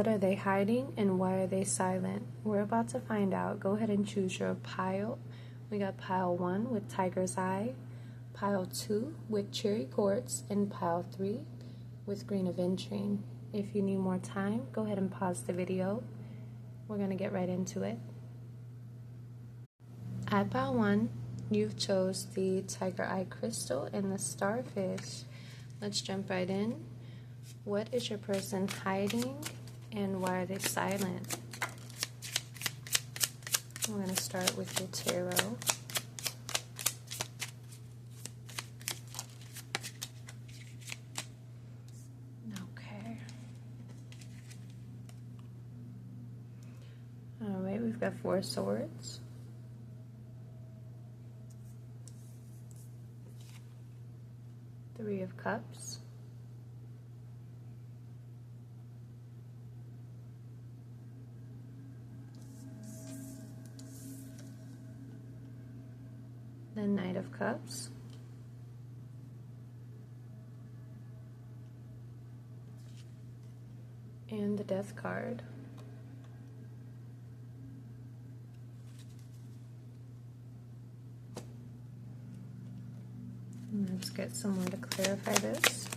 What are they hiding and why are they silent? We're about to find out. Go ahead and choose your pile. We got pile 1 with Tiger's Eye, pile 2 with Cherry Quartz, and pile 3 with Green Aventurine. If you need more time, go ahead and pause the video. We're going to get right into it. At pile 1, you've chose the Tiger Eye Crystal and the Starfish. Let's jump right in. What is your person hiding and why are they silent? I'm going to start with your tarot. Okay. Alright, we've got 4 swords. Three of Cups. The Knight of Cups. And the Death card. Let's get someone to clarify this.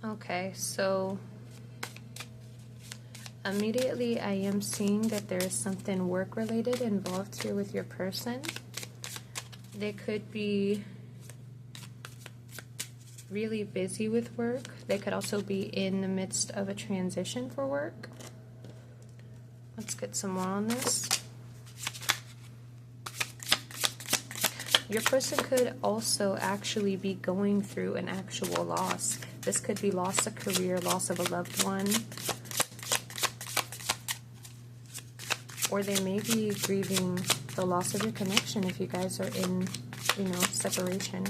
Okay, so immediately I am seeing that there is something work related involved here with your person. They could be really busy with work. They could also be in the midst of a transition for work. Let's get some more on this. Your person could also actually be going through an actual loss. This could be loss of career, loss of a loved one, or they may be grieving the loss of your connection if you guys are in, separation.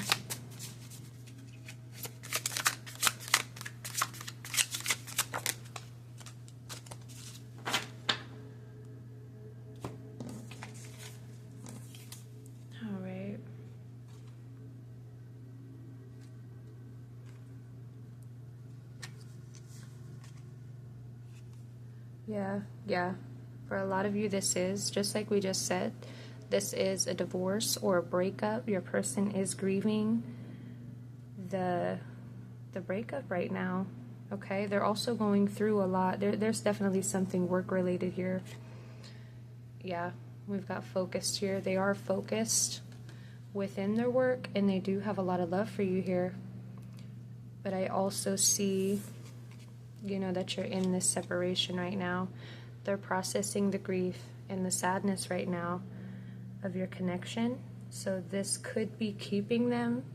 Yeah. For a lot of you, this is, just like we just said, this is a divorce or a breakup. Your person is grieving the breakup right now, okay? They're also going through a lot. There's definitely something work-related here. Yeah, we've got focused here. They are focused within their work, and they do have a lot of love for you here. But I also see, that you're in this separation right now. They're processing the grief and the sadness right now of your connection. So this could be keeping them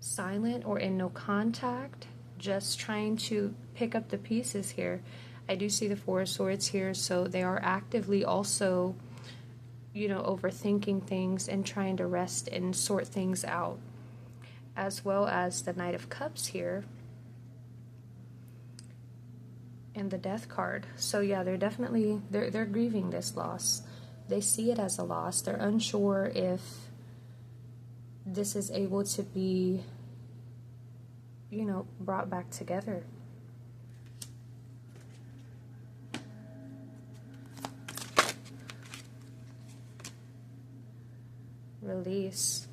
silent or in no contact, just trying to pick up the pieces here. I do see the 4 of Swords here, so they are actively also, overthinking things and trying to rest and sort things out. As well as the Knight of Cups here. And the Death card. So yeah, they're definitely, they're grieving this loss. They see it as a loss. They're unsure if this is able to be, brought back together. Release.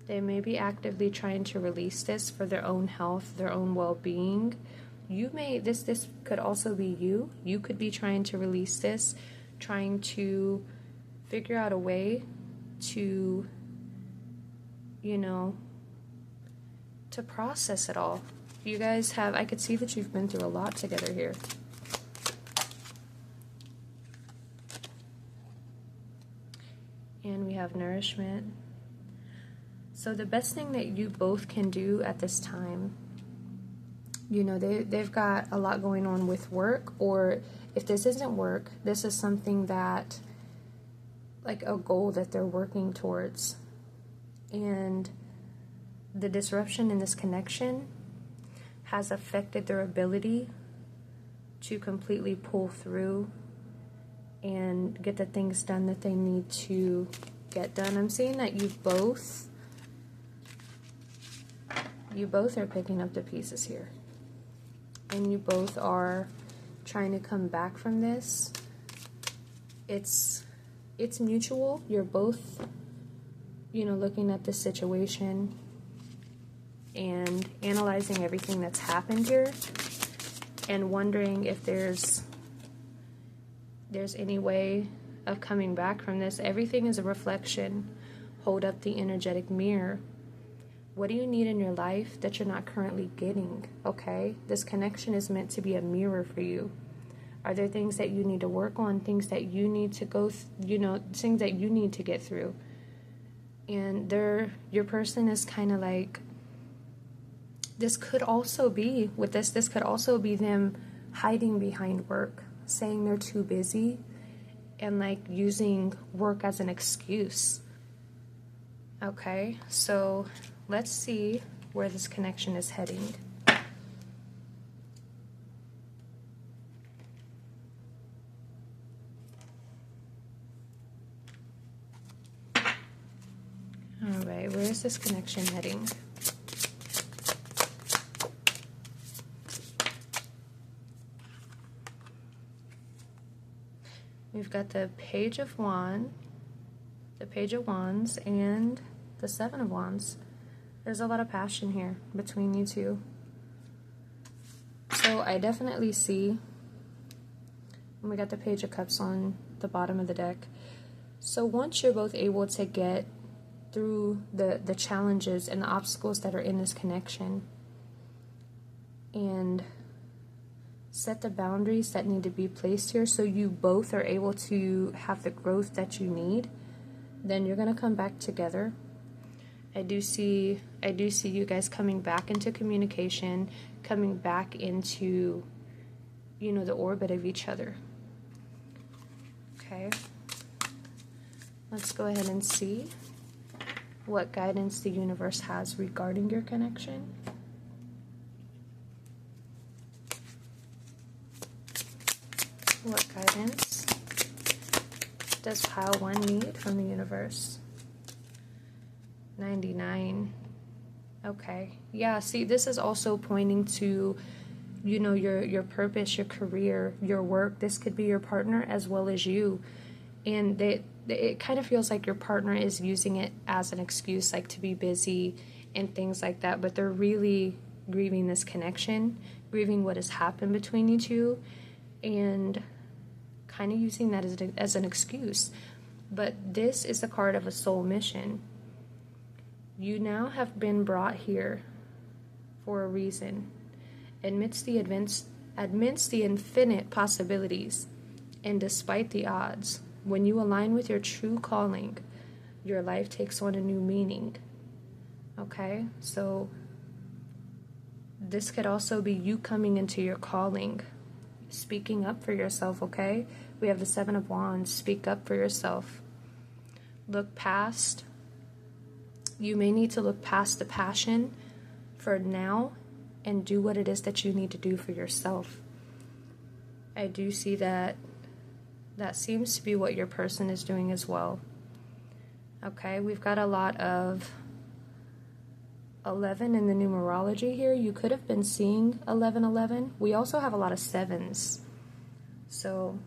They may be actively trying to release this for their own health, their own well-being. This could also be you. You could be trying to release this, trying to figure out a way to, to process it all. You guys have, I could see that you've been through a lot together here. And we have nourishment. So the best thing that you both can do at this time, they've got a lot going on with work, or if this isn't work, this is something that, like a goal that they're working towards. And the disruption in this connection has affected their ability to completely pull through and get the things done that they need to get done. I'm seeing that you both are picking up the pieces here, and you both are trying to come back from this. It's mutual. You're both, looking at the situation and analyzing everything that's happened here and wondering if there's any way of coming back from this. Everything is a reflection. Hold up the energetic mirror. What do you need in your life that you're not currently getting? Okay? This connection is meant to be a mirror for you. Are there things that you need to work on, things that you need to go, things that you need to get through? And your person is kind of like, this could also be, this could also be them hiding behind work, saying they're too busy, and like using work as an excuse. Okay, so let's see where this connection is heading. Alright, where is this connection heading? We've got the Page of Wands, and the Seven of Wands. There's a lot of passion here between you two. So I definitely see, and we got the Page of Cups on the bottom of the deck. So once you're both able to get through the challenges and the obstacles that are in this connection and set the boundaries that need to be placed here so you both are able to have the growth that you need, then you're going to come back together. I do see you guys coming back into communication, coming back into, the orbit of each other. Okay. Let's go ahead and see what guidance the universe has regarding your connection. What guidance does pile 1 need from the universe? 99. Okay. Yeah, see, this is also pointing to, your purpose, your career, your work. This could be your partner as well as you. And it kind of feels like your partner is using it as an excuse, like to be busy and things like that. But they're really grieving this connection, grieving what has happened between you two, and kind of using that as an excuse. But this is the card of a soul mission. You now have been brought here for a reason. Amidst the infinite possibilities, and despite the odds, when you align with your true calling, your life takes on a new meaning. Okay? So this could also be you coming into your calling, speaking up for yourself, okay? We have the Seven of Wands. Speak up for yourself. Look past. You may need to look past the passion for now and do what it is that you need to do for yourself. I do see that seems to be what your person is doing as well. Okay, we've got a lot of 11 in the numerology here. You could have been seeing 1111. We also have a lot of 7s. So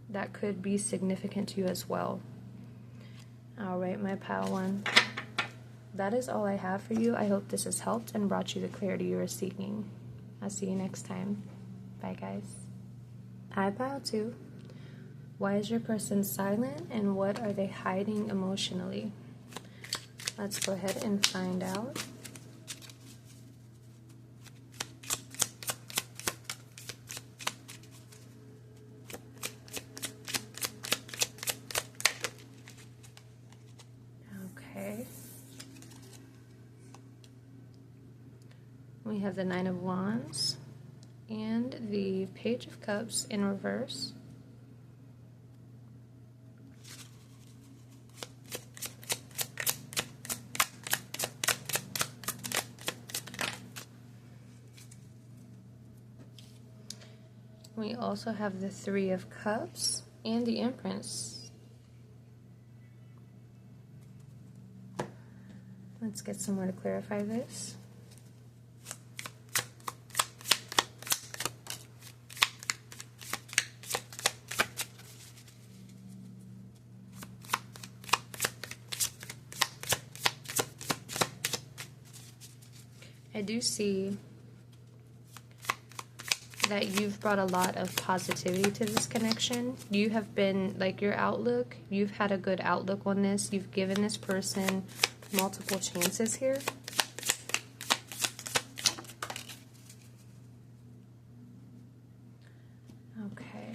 that could be significant to you as well. All right, my pile 1. That is all I have for you. I hope this has helped and brought you the clarity you are seeking. I'll see you next time. Bye, guys. Hi, pile 2. Why is your person silent, and what are they hiding emotionally? Let's go ahead and find out. Okay. We have the Nine of Wands and the Page of Cups in reverse. We also have the Three of Cups and the Empress. Let's get some more to clarify this. I do see that you've brought a lot of positivity to this connection. You have been, like, your outlook, you've had a good outlook on this. You've given this person multiple chances here. Okay.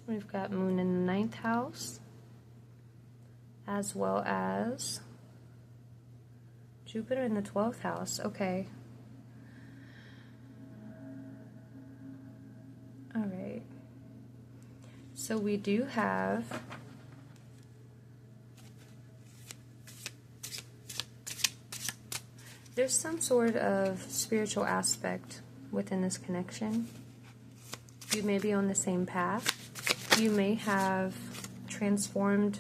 We've got Moon in the 9th house, as well as Jupiter in the 12th house. Okay. All right. So we do have there's some sort of spiritual aspect within this connection. You may be on the same path. You may have transformed,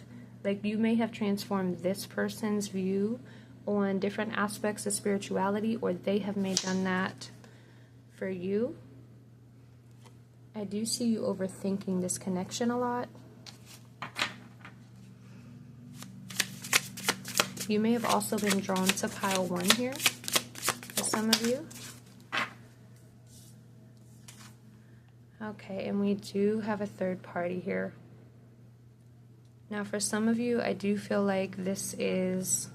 you may have transformed this person's view on different aspects of spirituality, or they have done that for you. I do see you overthinking this connection a lot. You may have also been drawn to pile 1 here, for some of you. Okay, and we do have a third party here. Now, for some of you, I do feel like this is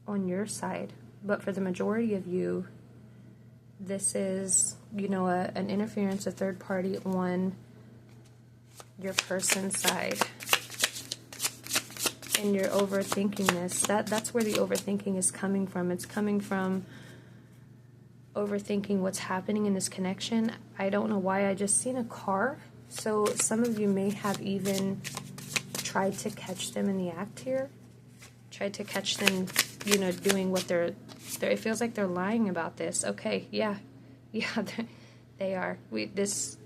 on your side, but for the majority of you, this is, an interference, a third party on your person's side. And you're overthinking this. That's where the overthinking is coming from. It's coming from overthinking what's happening in this connection. I don't know why, I just seen a car. So some of you may have even tried to catch them in the act here. Tried to catch them, doing what they're it feels like they're lying about this. Okay, yeah, they are. This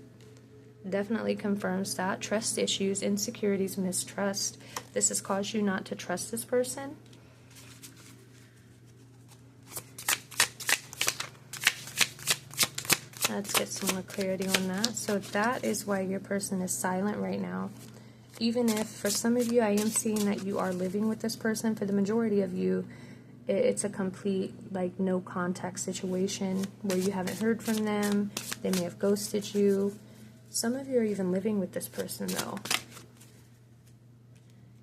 definitely confirms that. Trust issues, insecurities, mistrust. This has caused you not to trust this person. Let's get some more clarity on that. So that is why your person is silent right now. Even if, for some of you, I am seeing that you are living with this person. For the majority of you, it's a complete, no contact situation where you haven't heard from them. They may have ghosted you. Some of you are even living with this person, though.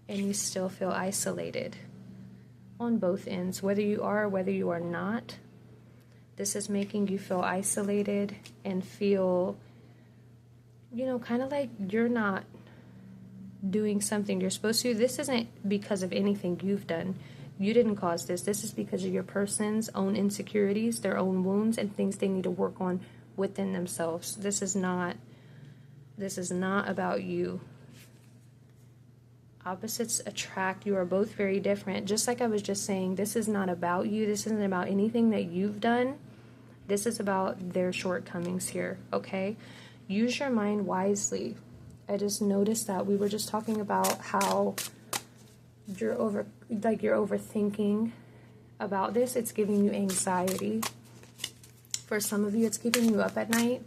And you still feel isolated on both ends. Whether you are or whether you are not, this is making you feel isolated and feel, kind of like you're not doing something you're supposed to. This isn't because of anything you've done. You didn't cause this. This is because of your person's own insecurities, their own wounds, and things they need to work on within themselves. This is not about you. Opposites attract. You are both very different. Just like I was just saying, this is not about you. This isn't about anything that you've done. This is about their shortcomings here, okay? Use your mind wisely. I just noticed that we were just talking about how you're overthinking about this. It's giving you anxiety. For some of you, it's keeping you up at night.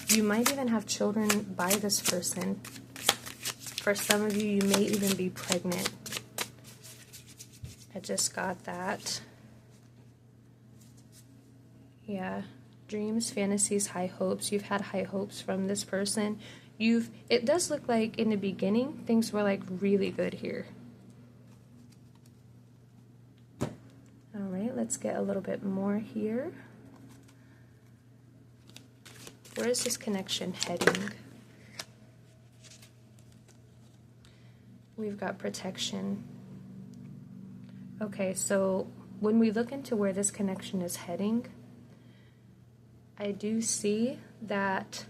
You might even have children by this person. For some of you, you may even be pregnant. I just got that. Yeah. Dreams, fantasies, high hopes. You've had high hopes from this person. It does look like in the beginning, things were really good here. All right, let's get a little bit more here. Where is this connection heading? We've got protection. Okay, so when we look into where this connection is heading, I do see that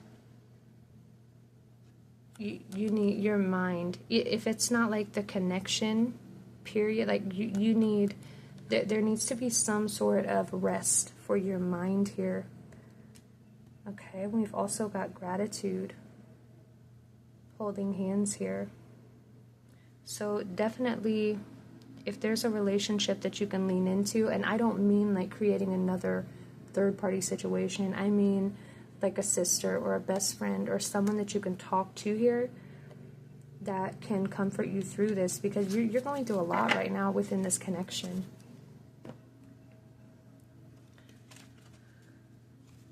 you need your mind. If it's not the connection period, you need there needs to be some sort of rest for your mind here. Okay, we've also got gratitude, holding hands here. So definitely, if there's a relationship that you can lean into, and I don't mean like creating another third-party situation, I mean like a sister or a best friend or someone that you can talk to here that can comfort you through this, because you're going through a lot right now within this connection.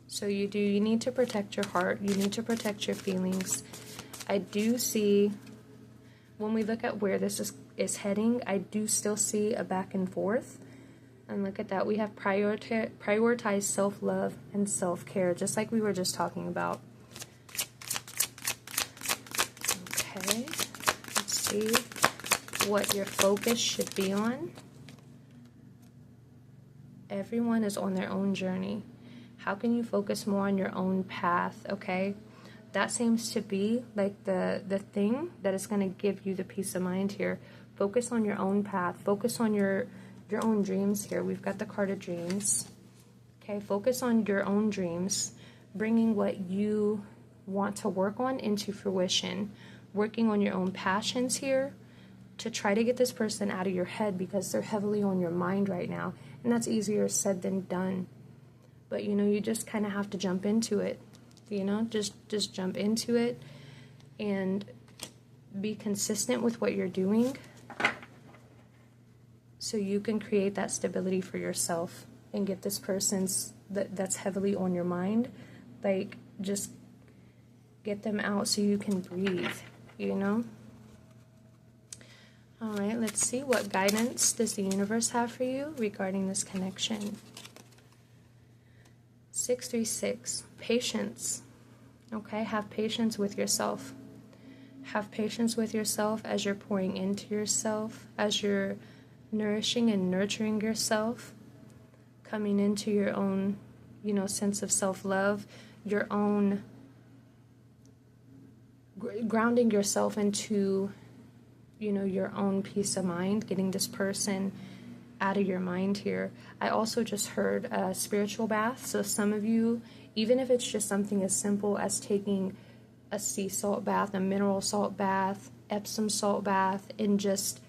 So you need to protect your heart, you need to protect your feelings. I do see, when we look at where this is heading, I do still see a back and forth. And look at that, we have prioritize self-love and self-care, just like we were just talking about. Okay, let's see what your focus should be on. Everyone is on their own journey. How can you focus more on your own path, okay? That seems to be like the thing that is going to give you the peace of mind here. Focus on your own path. Focus on your own dreams here. We've got the card of dreams. Okay, focus on your own dreams. Bringing what you want to work on into fruition. Working on your own passions here to try to get this person out of your head, because they're heavily on your mind right now. And that's easier said than done. But, you know, you just kind of have to jump into it. You know, just jump into it and be consistent with what you're doing so you can create that stability for yourself and get this person's that's heavily on your mind, like, just get them out so you can breathe, you know? All right, let's see, what guidance does the universe have for you regarding this connection? 636, patience. Okay, have patience with yourself. Have patience with yourself as you're pouring into yourself, as you're nourishing and nurturing yourself, coming into your own, you know, sense of self-love, your own, grounding yourself into, you know, your own peace of mind, getting this person out of your mind here. I also just heard a spiritual bath. So some of you, even if it's just something as simple as taking a sea salt bath, a mineral salt bath, Epsom salt bath, and just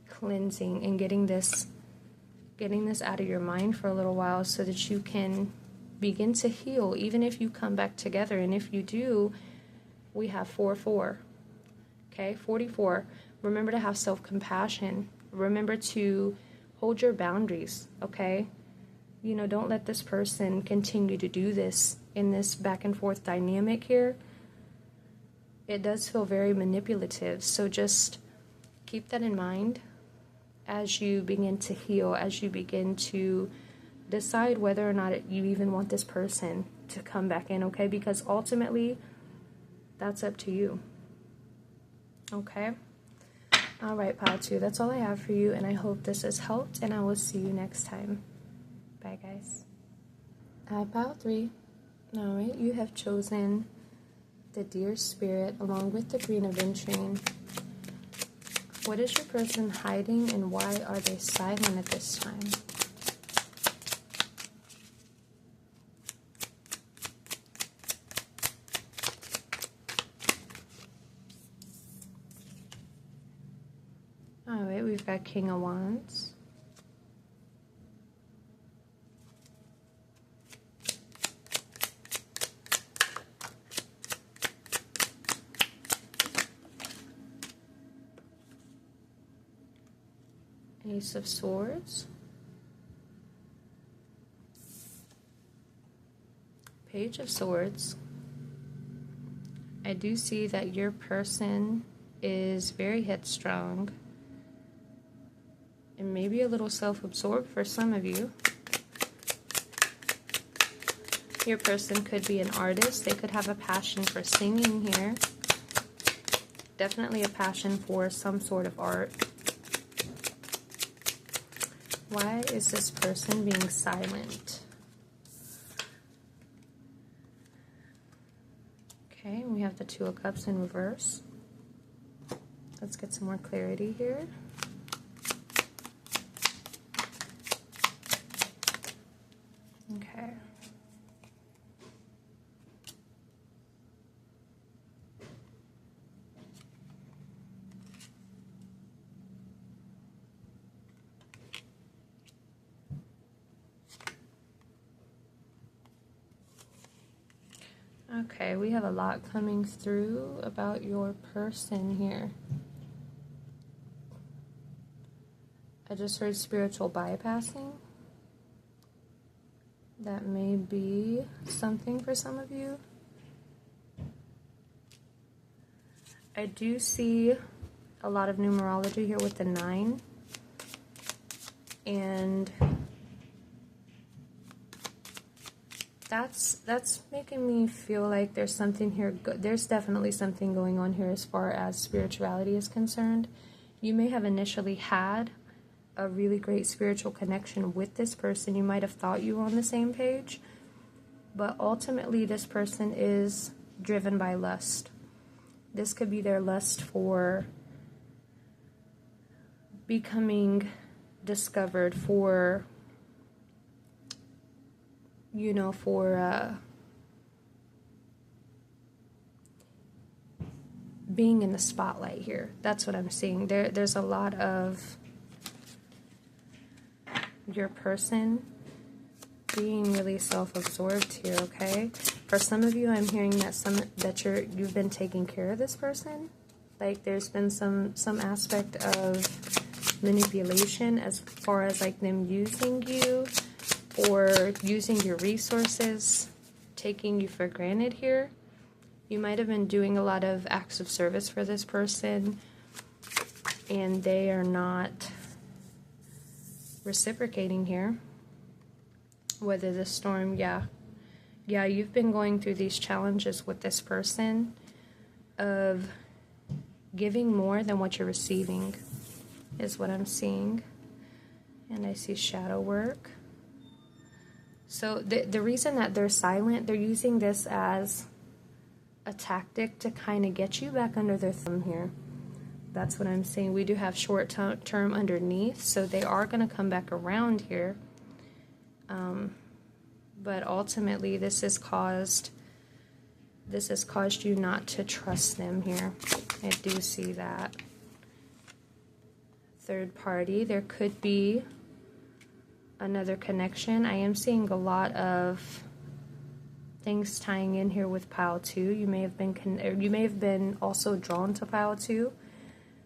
cleansing and getting this out of your mind for a little while so that you can begin to heal, even if you come back together. And if you do, we have 4-4. Okay, 44. Remember to have self-compassion. Remember to hold your boundaries, okay? You know, don't let this person continue to do this in this back and forth dynamic here. It does feel very manipulative, so just keep that in mind as you begin to heal, as you begin to decide whether or not you even want this person to come back in, okay? Because ultimately, that's up to you, okay? All right, Pile 2, that's all I have for you, and I hope this has helped, and I will see you next time. Bye, guys. Hi, Pile 3. All right, you have chosen the Deer Spirit along with the Green Aventurine. What is your person hiding, and why are they silent at this time? Alright, we've got King of Wands. Ace of Swords. Page of Swords. I do see that your person is very headstrong and maybe a little self-absorbed for some of you. Your person could be an artist. They could have a passion for singing here. Definitely a passion for some sort of art. Why is this person being silent? Okay, we have the Two of Cups in reverse. Let's get some more clarity here. Okay, we have a lot coming through about your person here. I just heard spiritual bypassing. That may be something for some of you. I do see a lot of numerology here with the 9. And that's making me feel like there's something here. There's definitely something going on here as far as spirituality is concerned. You may have initially had a really great spiritual connection with this person. You might have thought you were on the same page, but ultimately this person is driven by lust. This could be their lust for becoming discovered, for being in the spotlight here. That's what I'm seeing. There's a lot of your person being really self-absorbed here, okay? For some of you, I'm hearing that you've been taking care of this person. Like there's been some aspect of manipulation as far as like them using you or using your resources, taking you for granted here. You might have been doing a lot of acts of service for this person and they are not reciprocating here. Weather the storm, yeah, you've been going through these challenges with this person of giving more than what you're receiving is what I'm seeing. And I see shadow work. So the reason that they're silent, they're using this as a tactic to kind of get you back under their thumb here. That's what I'm saying. We do have short term underneath, so they are going to come back around here. But ultimately, this has caused you not to trust them here. I do see that. Third party, there could be another connection. I am seeing a lot of things tying in here with pile 2. You may have been also drawn to pile 2.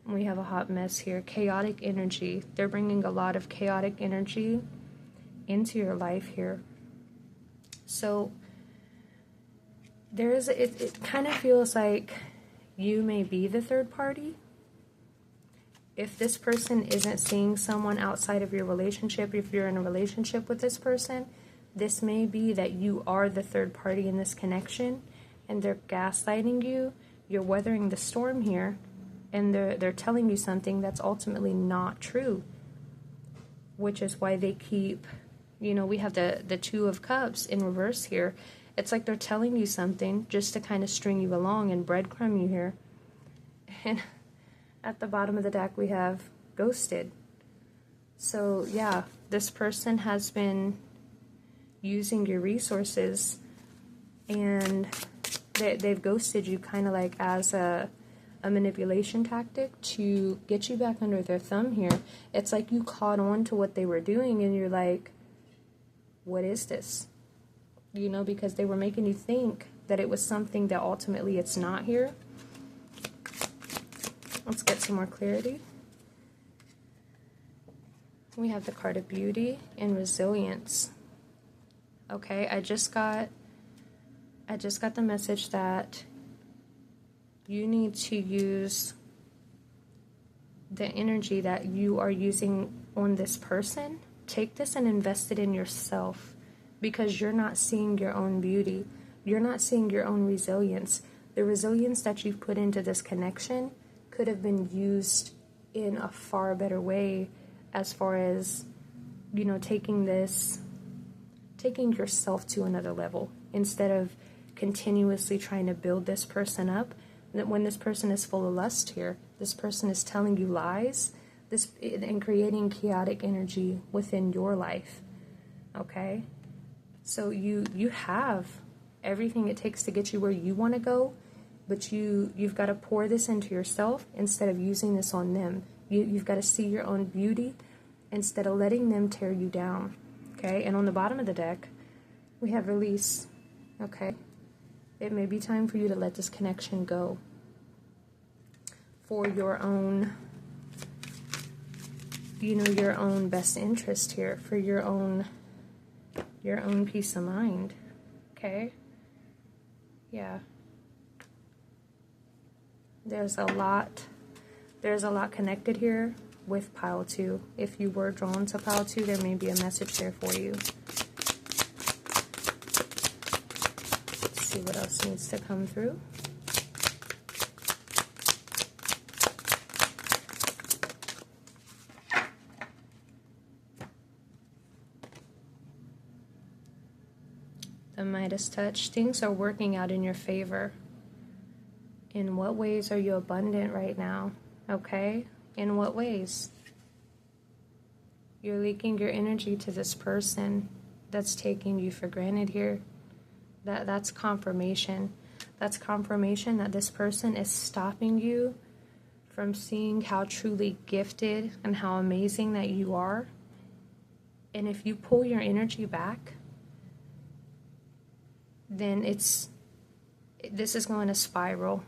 We have a hot mess here. Chaotic energy. They're bringing a lot of chaotic energy into your life here. So it kind of feels like you may be the third party. If this person isn't seeing someone outside of your relationship, if you're in a relationship with this person, this may be that you are the third party in this connection and they're gaslighting you. You're weathering the storm here and they're telling you something that's ultimately not true, which is why they keep, we have the 2 of Cups in reverse here. It's like they're telling you something just to kind of string you along and breadcrumb you here. And at the bottom of the deck, we have ghosted. So, yeah, this person has been using your resources and they've ghosted you kind of like as a manipulation tactic to get you back under their thumb here. It's like you caught on to what they were doing and you're like, what is this? Because they were making you think that it was something that ultimately it's not here. Let's get some more clarity. We have the card of beauty and resilience. Okay, I just got the message that you need to use the energy that you are using on this person. Take this and invest it in yourself because you're not seeing your own beauty. You're not seeing your own resilience. The resilience that you've put into this connection could have been used in a far better way as far as, taking yourself to another level instead of continuously trying to build this person up. When this person is full of lust here, this person is telling you lies and creating chaotic energy within your life. Okay? So you have everything it takes to get you where you want to go, but you've got to pour this into yourself instead of using this on them. You've got to see your own beauty instead of letting them tear you down. Okay? And on the bottom of the deck, we have release. Okay? It may be time for you to let this connection go for your own, you know, your own best interest here, for your own peace of mind. Okay? Yeah. There's a lot connected here with pile 2. If you were drawn to pile 2, there may be a message there for you. Let's see what else needs to come through. The Midas touch. Things are working out in your favor. In what ways are you abundant right now? Okay? In what ways? You're leaking your energy to this person that's taking you for granted here. That's confirmation. That's confirmation that this person is stopping you from seeing how truly gifted and how amazing that you are. And if you pull your energy back, then this is going to spiral,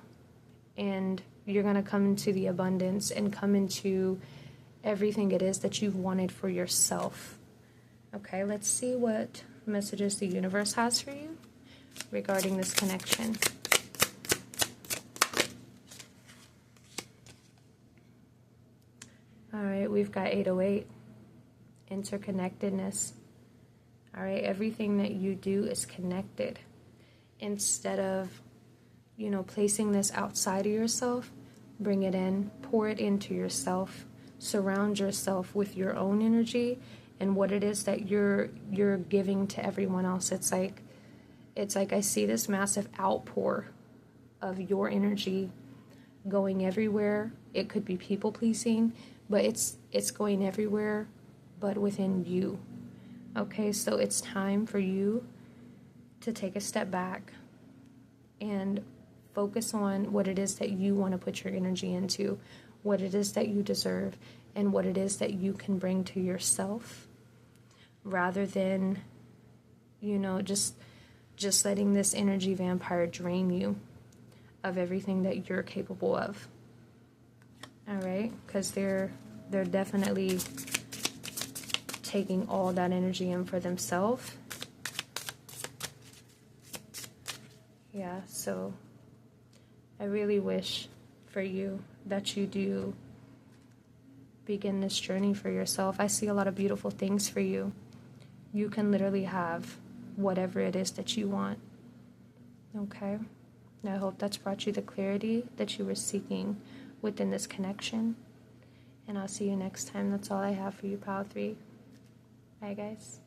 and you're going to come into the abundance and come into everything it is that you've wanted for yourself. Okay, let's see what messages the universe has for you regarding this connection. All right, we've got 808, interconnectedness. All right, everything that you do is connected. Instead of, you know, placing this outside of yourself, bring it in, pour it into yourself, surround yourself with your own energy and what it is that you're giving to everyone else. It's like I see this massive outpour of your energy going everywhere. It could be people pleasing, but it's going everywhere but within you. Okay, so it's time for you to take a step back and focus on what it is that you want to put your energy into, what it is that you deserve, and what it is that you can bring to yourself, rather than, you know, just letting this energy vampire drain you of everything that you're capable of. All right, because they're definitely taking all that energy in for themselves. Yeah, so I really wish for you that you do begin this journey for yourself. I see a lot of beautiful things for you. You can literally have whatever it is that you want. Okay? I hope that's brought you the clarity that you were seeking within this connection. And I'll see you next time. That's all I have for you, Pile 3. Bye, guys.